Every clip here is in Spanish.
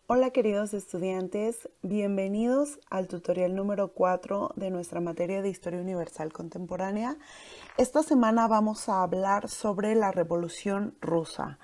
Hola queridos estudiantes, bienvenidos al tutorial número 4 de nuestra materia de Historia Universal Contemporánea. Esta semana vamos a hablar sobre la Revolución Rusa.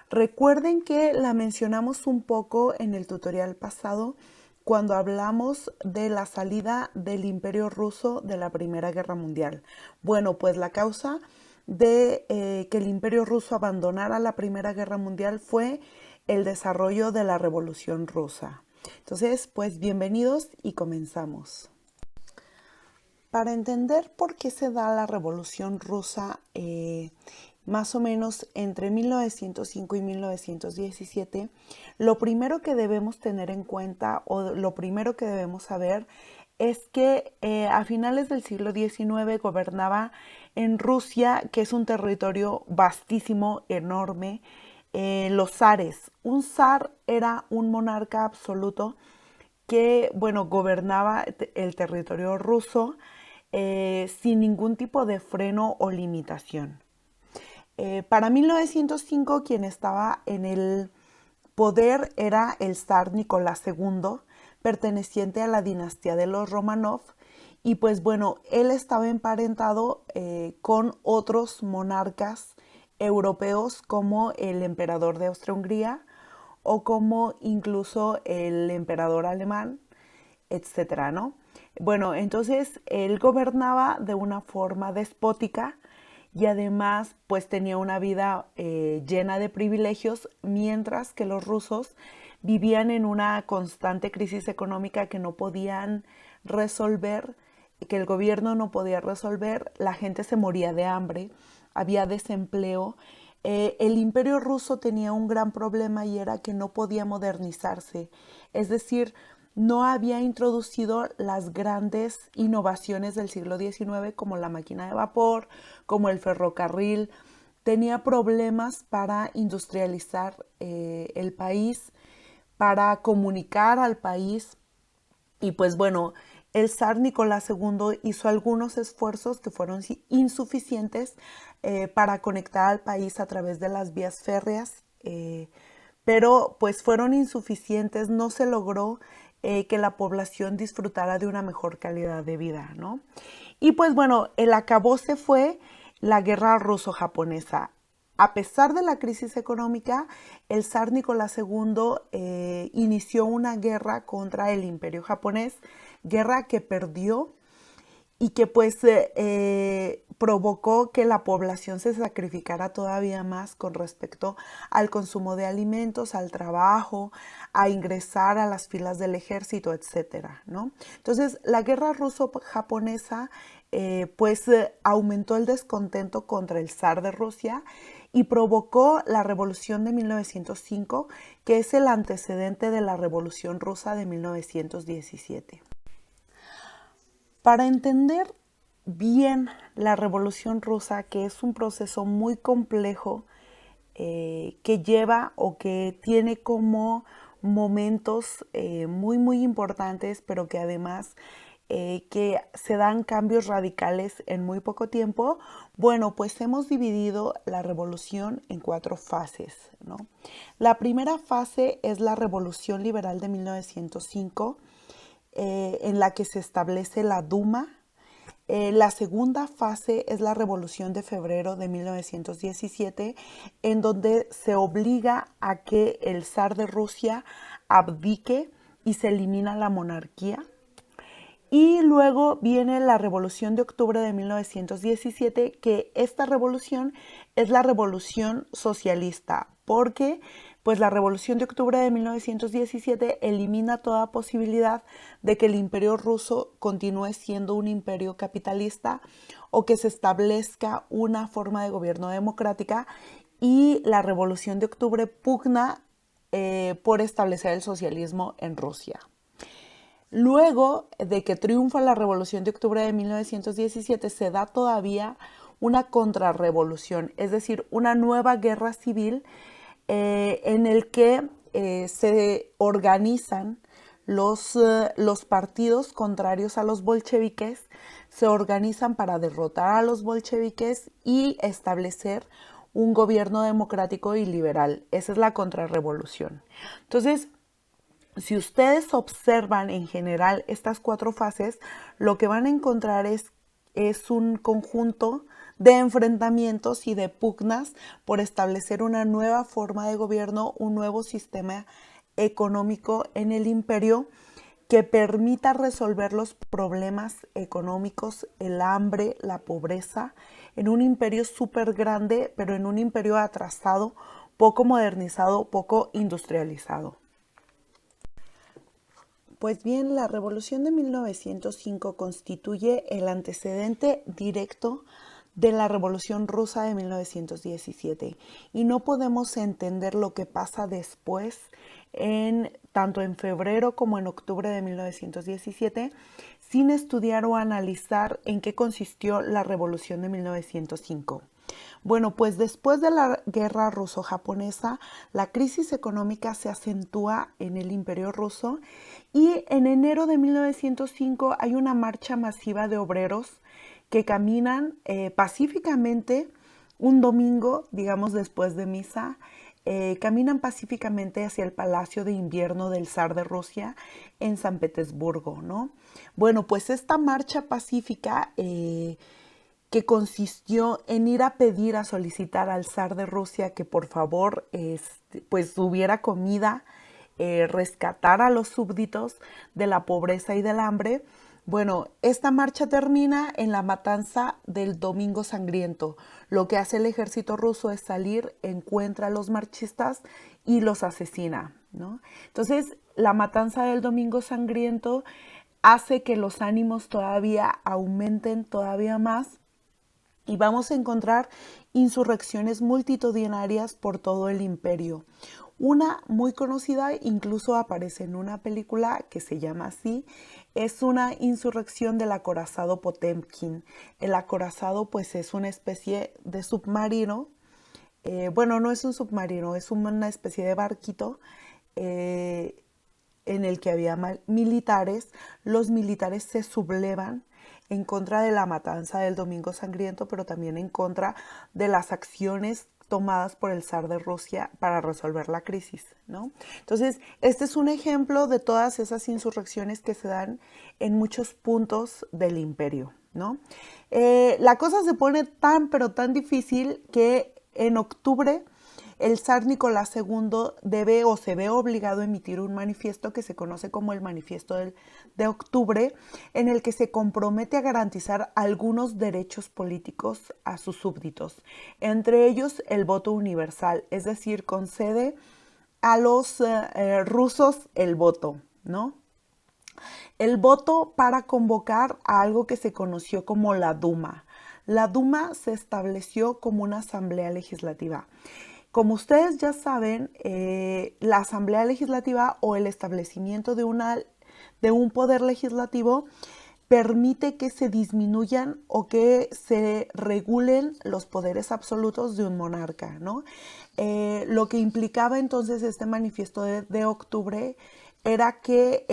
Recuerden que la mencionamos un poco en el tutorial pasado cuando hablamos de la salida del Imperio Ruso de la Primera Guerra Mundial. Bueno, pues la causa de que el Imperio Ruso abandonara la Primera Guerra Mundial fue el desarrollo de la Revolución Rusa. Entonces, pues bienvenidos y comenzamos. Para entender por qué se da la Revolución Rusa, más o menos entre 1905 y 1917, lo primero que debemos tener en cuenta o lo primero que debemos saber es que a finales del siglo XIX gobernaba en Rusia, que es un territorio vastísimo, enorme, los zares. Un zar era un monarca absoluto que, bueno, gobernaba el territorio ruso sin ningún tipo de freno o limitación. Para 1905, quien estaba en el poder era el zar Nicolás II, perteneciente a la dinastía de los Romanov, y pues bueno, él estaba emparentado con otros monarcas europeos como el emperador de Austria-Hungría o como incluso el emperador alemán, etcétera, ¿no? Bueno, entonces él gobernaba de una forma despótica y además pues tenía una vida llena de privilegios, mientras que los rusos vivían en una constante crisis económica que no podían resolver, que el gobierno no podía resolver, la gente se moría de hambre, había desempleo. El imperio ruso tenía un gran problema y era que no podía modernizarse, es decir, no había introducido las grandes innovaciones del siglo XIX como la máquina de vapor, como el ferrocarril. Tenía problemas para industrializar el país, para comunicar al país. Y pues bueno, el zar Nicolás II hizo algunos esfuerzos que fueron insuficientes para conectar al país a través de las vías férreas, pero pues fueron insuficientes, no se logró que la población disfrutara de una mejor calidad de vida, ¿no? Y pues bueno, el acabose fue la guerra ruso-japonesa. A pesar de la crisis económica, el zar Nicolás II inició una guerra contra el imperio japonés, guerra que perdió y que pues provocó que la población se sacrificara todavía más con respecto al consumo de alimentos, al trabajo, a ingresar a las filas del ejército, etcétera, ¿no? Entonces, la guerra ruso-japonesa aumentó el descontento contra el zar de Rusia y provocó la Revolución de 1905, que es el antecedente de la Revolución Rusa de 1917. Para entender bien la Revolución Rusa, que es un proceso muy complejo que lleva o que tiene como momentos muy importantes, pero que además que se dan cambios radicales en muy poco tiempo, bueno, pues hemos dividido la revolución en 4 fases, ¿no? La primera fase es la Revolución Liberal de 1905, en la que se establece la Duma. La segunda fase es la Revolución de Febrero de 1917, en donde se obliga a que el zar de Rusia abdique y se elimina la monarquía. Y luego viene la Revolución de Octubre de 1917, que esta revolución es la revolución socialista, porque pues la Revolución de Octubre de 1917 elimina toda posibilidad de que el imperio ruso continúe siendo un imperio capitalista o que se establezca una forma de gobierno democrática, y la Revolución de Octubre pugna por establecer el socialismo en Rusia. Luego de que triunfa la Revolución de Octubre de 1917, se da todavía una contrarrevolución, es decir, una nueva guerra civil en el que se organizan los partidos contrarios a los bolcheviques, se organizan para derrotar a los bolcheviques y establecer un gobierno democrático y liberal. Esa es la contrarrevolución. Entonces, Si ustedes observan en general estas 4 fases, lo que van a encontrar es un conjunto de enfrentamientos y de pugnas por establecer una nueva forma de gobierno, un nuevo sistema económico en el imperio que permita resolver los problemas económicos, el hambre, la pobreza, en un imperio súper grande, pero en un imperio atrasado, poco modernizado, poco industrializado. Pues bien, la Revolución de 1905 constituye el antecedente directo de la Revolución Rusa de 1917 y no podemos entender lo que pasa después, tanto en febrero como en octubre de 1917, sin estudiar o analizar en qué consistió la Revolución de 1905. Bueno, pues después de la guerra ruso-japonesa, la crisis económica se acentúa en el Imperio ruso y en enero de 1905 hay una marcha masiva de obreros que caminan pacíficamente un domingo, digamos después de misa, caminan pacíficamente hacia el Palacio de Invierno del Zar de Rusia en San Petersburgo, ¿no? Bueno, pues esta marcha pacífica que consistió en ir a pedir, a solicitar al zar de Rusia que por favor pues hubiera comida, rescatar a los súbditos de la pobreza y del hambre. Bueno, esta marcha termina en la matanza del Domingo Sangriento. Lo que hace el ejército ruso es salir, encuentra a los marchistas y los asesina, ¿no? Entonces, la matanza del Domingo Sangriento hace que los ánimos todavía aumenten todavía más y vamos a encontrar insurrecciones multitudinarias por todo el imperio. Una muy conocida, incluso aparece en una película que se llama así, es una insurrección del acorazado Potemkin. El acorazado pues es una especie de submarino, bueno, no es un submarino, es una especie de barquito en el que había militares. Los militares se sublevan en contra de la matanza del Domingo Sangriento, pero también en contra de las acciones tomadas por el zar de Rusia para resolver la crisis, ¿no? Entonces, este es un ejemplo de todas esas insurrecciones que se dan en muchos puntos del imperio, ¿no? La cosa se pone tan, pero tan difícil que en octubre el zar Nicolás II debe o se ve obligado a emitir un manifiesto que se conoce como el Manifiesto de Octubre, en el que se compromete a garantizar algunos derechos políticos a sus súbditos, entre ellos el voto universal, es decir, concede a los rusos el voto, ¿no? El voto para convocar a algo que se conoció como la Duma. La Duma se estableció como una asamblea legislativa. Como ustedes ya saben, la Asamblea Legislativa o el establecimiento de un poder legislativo permite que se disminuyan o que se regulen los poderes absolutos de un monarca, ¿no? Lo que implicaba entonces este manifiesto de octubre era que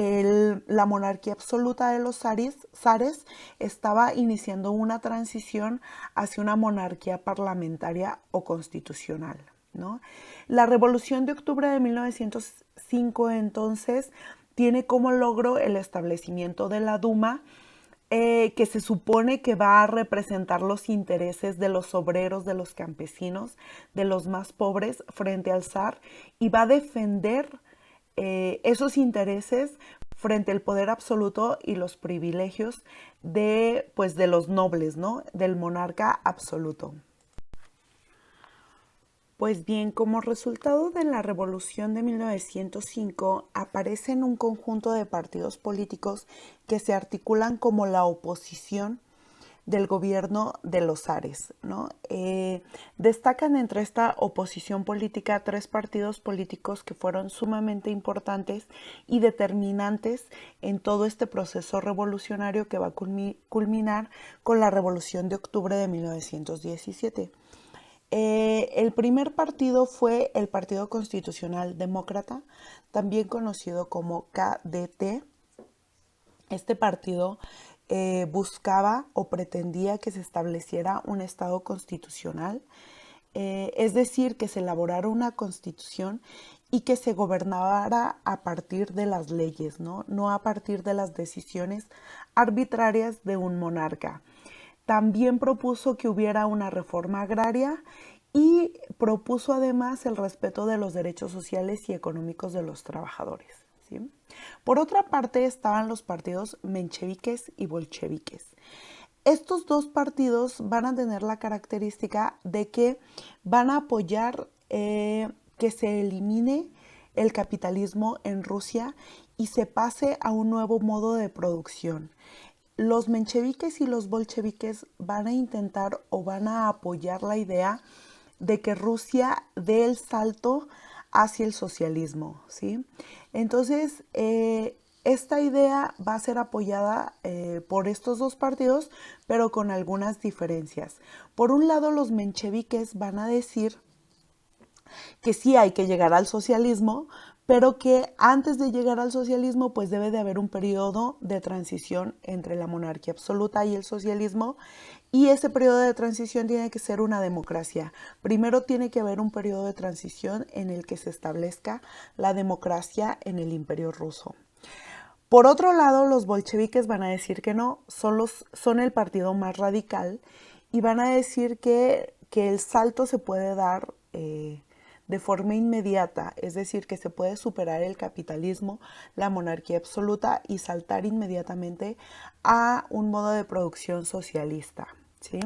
la monarquía absoluta de los zares estaba iniciando una transición hacia una monarquía parlamentaria o constitucional, ¿no? La Revolución de Octubre de 1905 entonces tiene como logro el establecimiento de la Duma, que se supone que va a representar los intereses de los obreros, de los campesinos, de los más pobres frente al zar y va a defender esos intereses frente al poder absoluto y los privilegios pues, de los nobles, ¿no? Del monarca absoluto. Pues bien, como resultado de la Revolución de 1905 aparecen un conjunto de partidos políticos que se articulan como la oposición del gobierno de los zares, ¿no? Destacan entre esta oposición política 3 partidos políticos que fueron sumamente importantes y determinantes en todo este proceso revolucionario que va a culminar con la Revolución de Octubre de 1917. El primer partido fue el Partido Constitucional Demócrata, también conocido como KDT. Este partido buscaba o pretendía que se estableciera un Estado constitucional, es decir, que se elaborara una constitución y que se gobernara a partir de las leyes, ¿no? No a partir de las decisiones arbitrarias de un monarca. También propuso que hubiera una reforma agraria y propuso además el respeto de los derechos sociales y económicos de los trabajadores, ¿sí? Por otra parte estaban los partidos mencheviques y bolcheviques. Estos dos partidos van a tener la característica de que van a apoyar que se elimine el capitalismo en Rusia y se pase a un nuevo modo de producción. Los mencheviques y los bolcheviques van a intentar o van a apoyar la idea de que Rusia dé el salto hacia el socialismo, ¿sí? Entonces, esta idea va a ser apoyada por estos dos partidos, pero con algunas diferencias. Por un lado, los mencheviques van a decir que sí hay que llegar al socialismo, pero que antes de llegar al socialismo pues debe de haber un periodo de transición entre la monarquía absoluta y el socialismo, y ese periodo de transición tiene que ser una democracia. Primero tiene que haber un periodo de transición en el que se establezca la democracia en el Imperio Ruso. Por otro lado, los bolcheviques van a decir que no, son el partido más radical y van a decir que el salto se puede dar de forma inmediata, es decir, que se puede superar el capitalismo, la monarquía absoluta y saltar inmediatamente a un modo de producción socialista, ¿sí?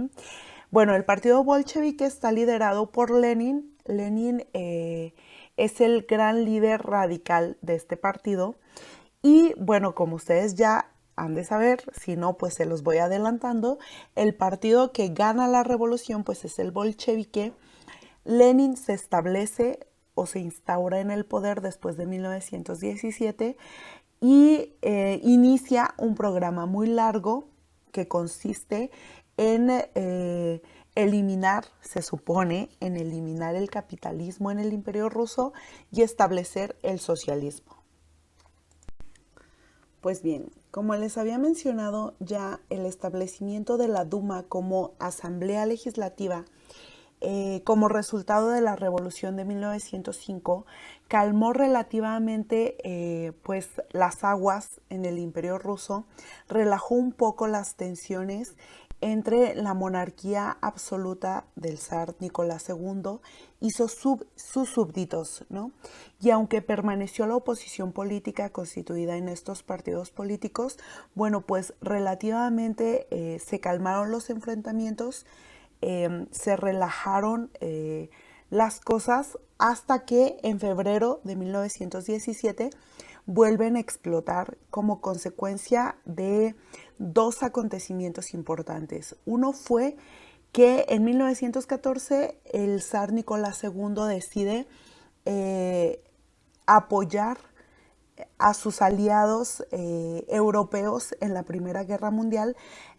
Bueno, el partido bolchevique está liderado por Lenin. Lenin es el gran líder radical de este partido. Y bueno, como ustedes ya han de saber, si no, pues se los voy adelantando, el partido que gana la revolución pues es el bolchevique. Lenin se establece o se instaura en el poder después de 1917 y inicia un programa muy largo que consiste en eliminar, se supone, en eliminar el capitalismo en el Imperio Ruso y establecer el socialismo. Pues bien, como les había mencionado ya, el establecimiento de la Duma como asamblea legislativa como resultado de la revolución de 1905, calmó relativamente pues las aguas en el Imperio Ruso, relajó un poco las tensiones entre la monarquía absoluta del zar Nicolás II y sus súbditos, ¿no? Y aunque permaneció la oposición política constituida en estos partidos políticos, bueno, pues relativamente se calmaron los enfrentamientos, se relajaron las cosas hasta que en febrero de 1917 vuelven a explotar como consecuencia de dos acontecimientos importantes. Uno fue que en 1914 el zar Nicolás II decide apoyar a sus aliados europeos en la Primera Guerra Mundial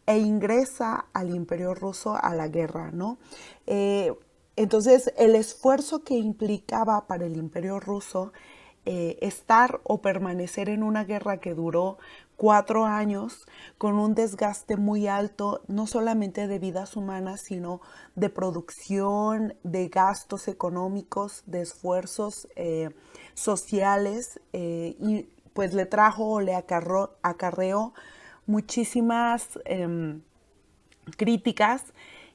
e ingresa al Imperio Ruso a la guerra, ¿no? Entonces, el esfuerzo que implicaba para el Imperio Ruso estar o permanecer en una guerra que duró 4 años con un desgaste muy alto, no solamente de vidas humanas, sino de producción, de gastos económicos, de esfuerzos sociales, y pues le trajo o le acarreó muchísimas críticas,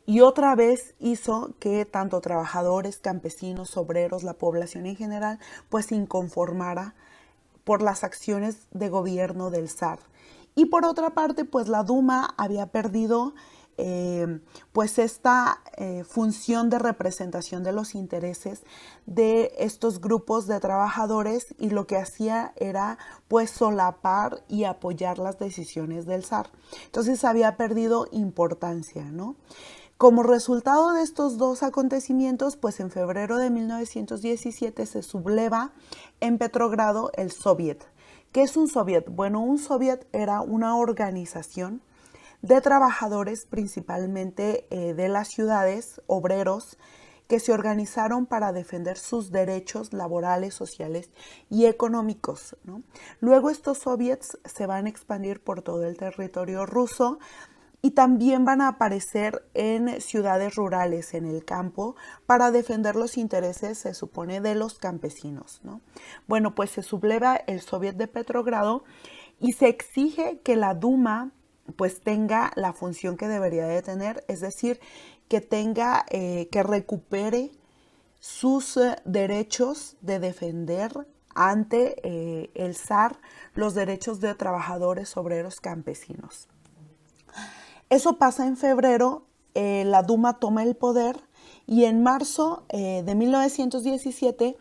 y otra vez hizo que tanto trabajadores, campesinos, obreros, la población en general, pues se inconformara por las acciones de gobierno del zar. Y por otra parte, pues la Duma había perdido pues esta función de representación de los intereses de estos grupos de trabajadores, y lo que hacía era pues solapar y apoyar las decisiones del zar. Entonces había perdido importancia, ¿no? Como resultado de estos dos acontecimientos, pues en febrero de 1917 se subleva en Petrogrado el Soviet. ¿Qué es un Soviet? Bueno, un Soviet era una organización de trabajadores, principalmente de las ciudades, obreros, que se organizaron para defender sus derechos laborales, sociales y económicos, ¿no? Luego estos soviets se van a expandir por todo el territorio ruso y también van a aparecer en ciudades rurales, en el campo, para defender los intereses, se supone, de los campesinos, ¿no? Bueno, pues se subleva el Soviet de Petrogrado y se exige que la Duma pues tenga la función que debería de tener, es decir, que tenga, que recupere sus derechos de defender ante el zar los derechos de trabajadores, obreros, campesinos. Eso pasa en febrero, la Duma toma el poder y en marzo de 1917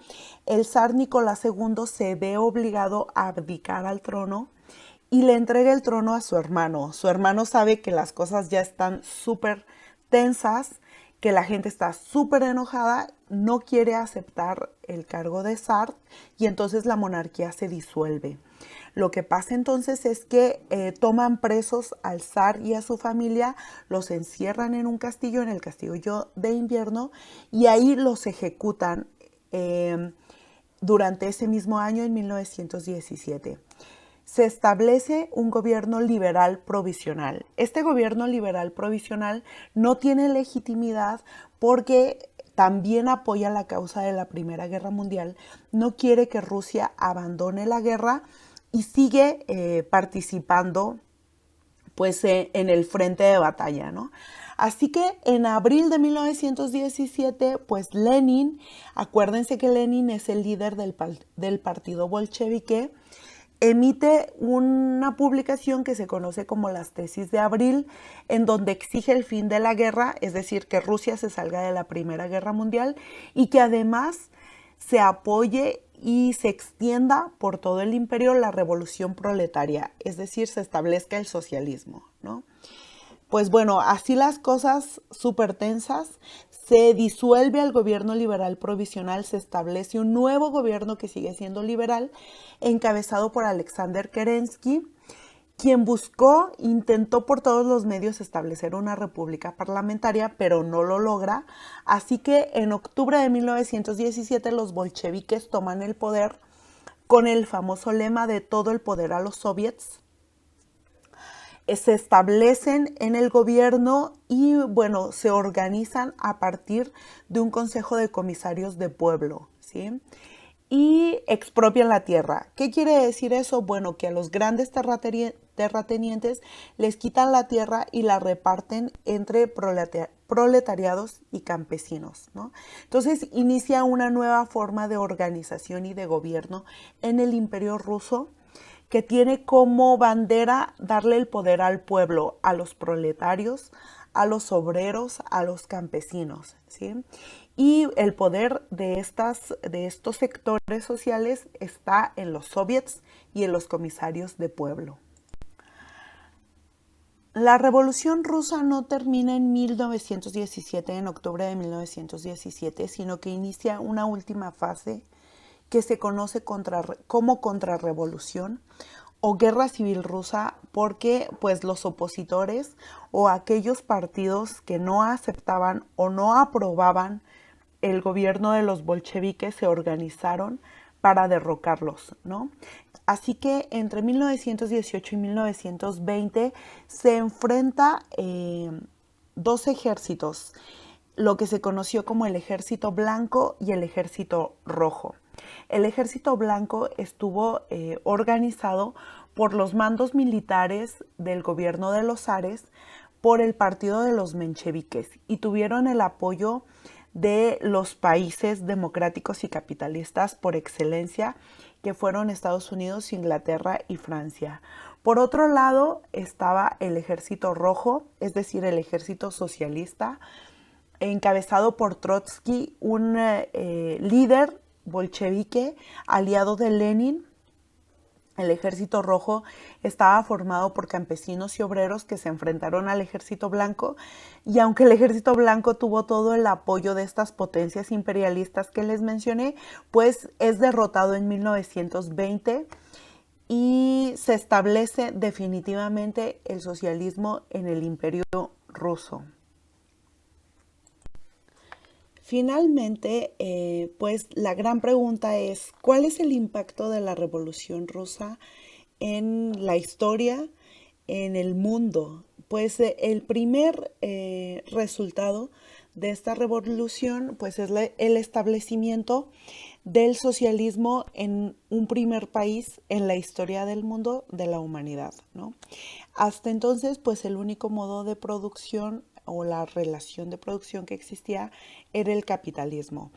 el zar Nicolás II se ve obligado a abdicar al trono y le entrega el trono a su hermano. Su hermano sabe que las cosas ya están súper tensas, que la gente está súper enojada, no quiere aceptar el cargo de zar y entonces la monarquía se disuelve. Lo que pasa entonces es que toman presos al zar y a su familia, los encierran en un castillo, en el castillo de invierno, y ahí los ejecutan durante ese mismo año, en 1917. Se establece un gobierno liberal provisional. Este gobierno liberal provisional no tiene legitimidad porque también apoya la causa de la Primera Guerra Mundial, no quiere que Rusia abandone la guerra y sigue participando pues en el frente de batalla, ¿no? Así que en abril de 1917, pues Lenin, acuérdense que Lenin es el líder del partido bolchevique, emite una publicación que se conoce como las tesis de abril, en donde exige el fin de la guerra, es decir, que Rusia se salga de la Primera Guerra Mundial y que además se apoye y se extienda por todo el imperio la revolución proletaria, es decir, se establezca el socialismo, ¿no? Pues bueno, así las cosas súper tensas, se disuelve el gobierno liberal provisional, se establece un nuevo gobierno que sigue siendo liberal, encabezado por Alexander Kerensky, quien intentó por todos los medios establecer una república parlamentaria, pero no lo logra. Así que en octubre de 1917 los bolcheviques toman el poder con el famoso lema de todo el poder a los soviets. Se establecen en el gobierno y, bueno, se organizan a partir de un consejo de comisarios de pueblo, ¿sí? Y expropian la tierra. ¿Qué quiere decir eso? Bueno, que a los grandes terratenientes les quitan la tierra y la reparten entre proletariados y campesinos, ¿no? Entonces inicia una nueva forma de organización y de gobierno en el Imperio Ruso, que tiene como bandera darle el poder al pueblo, a los proletarios, a los obreros, a los campesinos, ¿sí? Y el poder de estos sectores sociales está en los soviets y en los comisarios de pueblo. La Revolución Rusa no termina en 1917, en octubre de 1917, sino que inicia una última fase que se conoce como contrarrevolución o guerra civil rusa, porque pues los opositores o aquellos partidos que no aceptaban o no aprobaban el gobierno de los bolcheviques se organizaron para derrocarlos, ¿no? Así que entre 1918 y 1920 se enfrenta dos ejércitos, lo que se conoció como el Ejército Blanco y el Ejército Rojo. El Ejército Blanco estuvo organizado por los mandos militares del gobierno de los zares, por el partido de los mencheviques, y tuvieron el apoyo de los países democráticos y capitalistas por excelencia, que fueron Estados Unidos, Inglaterra y Francia. Por otro lado estaba el Ejército Rojo, es decir, el Ejército Socialista, encabezado por Trotsky, un líder bolchevique aliado de Lenin. El Ejército Rojo estaba formado por campesinos y obreros que se enfrentaron al Ejército Blanco, y aunque el Ejército Blanco tuvo todo el apoyo de estas potencias imperialistas que les mencioné, pues es derrotado en 1920 y se establece definitivamente el socialismo en el Imperio Ruso. Finalmente, pues la gran pregunta es, ¿cuál es el impacto de la Revolución Rusa en la historia, en el mundo? pues el primer resultado de esta revolución pues es el establecimiento del socialismo en un primer país en la historia del mundo de la humanidad, ¿no? Hasta entonces pues el único modo de producción o la relación de producción que existía era el capitalismo.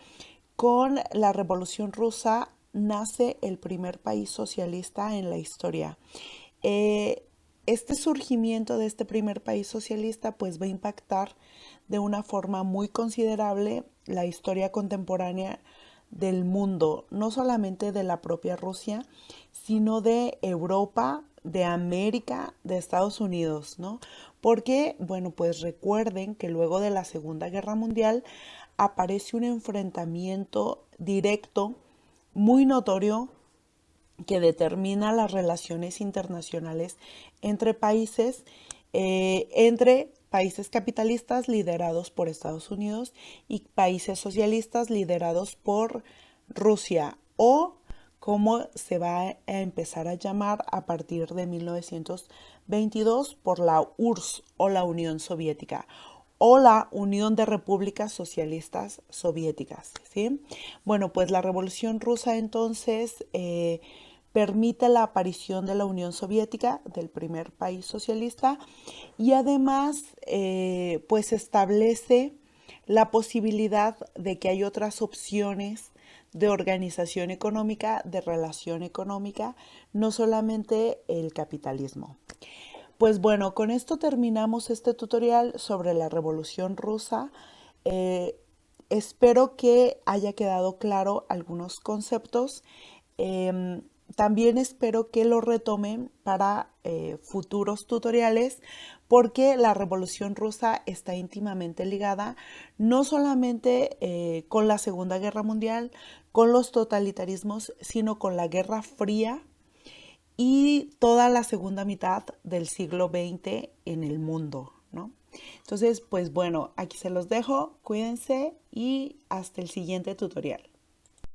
Con la Revolución Rusa nace el primer país socialista en la historia. Este surgimiento de este primer país socialista pues va a impactar de una forma muy considerable la historia contemporánea del mundo, no solamente de la propia Rusia, sino de Europa, de América, de Estados Unidos, ¿no? Porque, bueno, pues recuerden que luego de la Segunda Guerra Mundial aparece un enfrentamiento directo, muy notorio, que determina las relaciones internacionales entre países capitalistas liderados por Estados Unidos y países socialistas liderados por Rusia, o como se va a empezar a llamar a partir de 1922 por la URSS o la Unión Soviética o la Unión de Repúblicas Socialistas Soviéticas, ¿sí? Bueno, pues la Revolución Rusa entonces permite la aparición de la Unión Soviética, del primer país socialista, y además pues establece la posibilidad de que hay otras opciones de organización económica, de relación económica, no solamente el capitalismo. Pues bueno, con esto terminamos este tutorial sobre la Revolución Rusa. Espero que haya quedado claro algunos conceptos. También espero que lo retomen para futuros tutoriales, porque la Revolución Rusa está íntimamente ligada no solamente con la Segunda Guerra Mundial, con los totalitarismos, sino con la Guerra Fría y toda la segunda mitad del siglo XX en el mundo, ¿no? Entonces, pues bueno, aquí se los dejo, cuídense y hasta el siguiente tutorial.